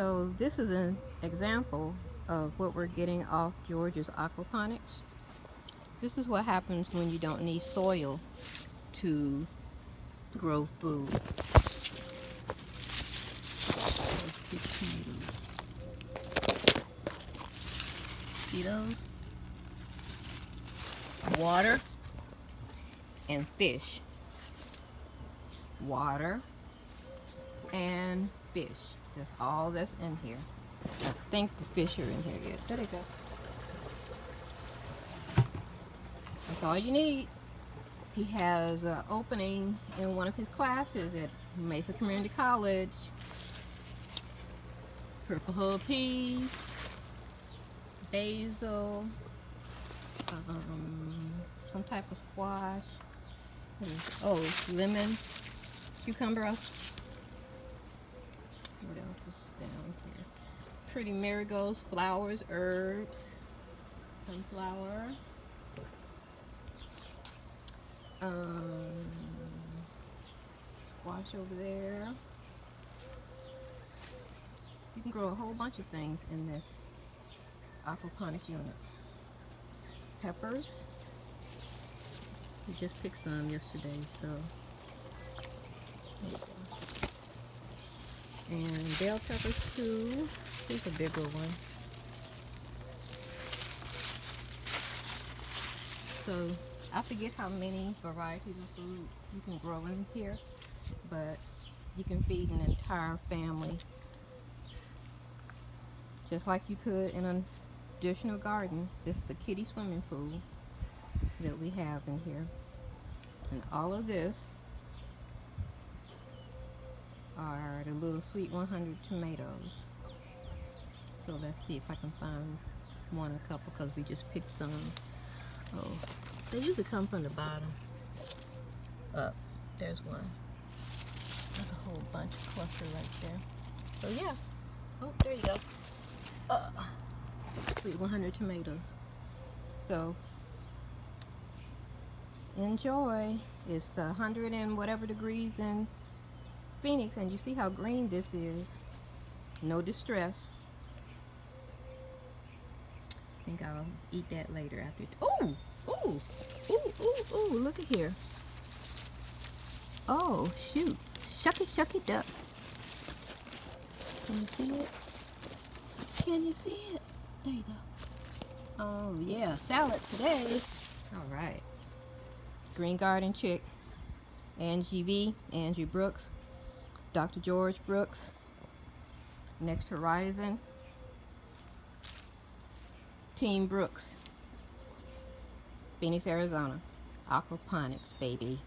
So this is an example of what we're getting off George's aquaponics. This is what happens when you don't need soil to grow food. See those? Water and fish. Water and fish. That's all that's in here. I think the fish are in here yet. There they go. That's all you need. He has an opening in one of his classes at Mesa Community College. Purple hull peas, basil, some type of squash. Oh, lemon, cucumber. What else is down here? Pretty marigolds, flowers, herbs, sunflower. Squash over there. You can grow a whole bunch of things in this aquaponics unit. Peppers. We just picked some yesterday, so there you go. And bell peppers too. Here's a bigger one. So I forget how many varieties of food you can grow in here, but you can feed an entire family just like you could in a traditional garden. This is a kiddie swimming pool that we have in here. And all of this are the little sweet 100 tomatoes. So let's see if I can find one or couple, because we just picked some. Oh, they usually come from the bottom up. There's one. There's a whole bunch of cluster right there. So yeah. Oh, there you go. Sweet 100 tomatoes. So enjoy. It's 100 and whatever degrees in Phoenix, and you see how green this is. No distress. I think I'll eat that later after. Oh, ooh, ooh, ooh, ooh! Look at here. Oh shoot! Shucky duck. Can you see it? Can you see it? There you go. Oh yeah, salad today. All right. Green Garden chick. Angie B. Angie Brooks. Dr. George Brooks. Next Horizon. Team Brooks. Phoenix, Arizona. Aquaponics, baby.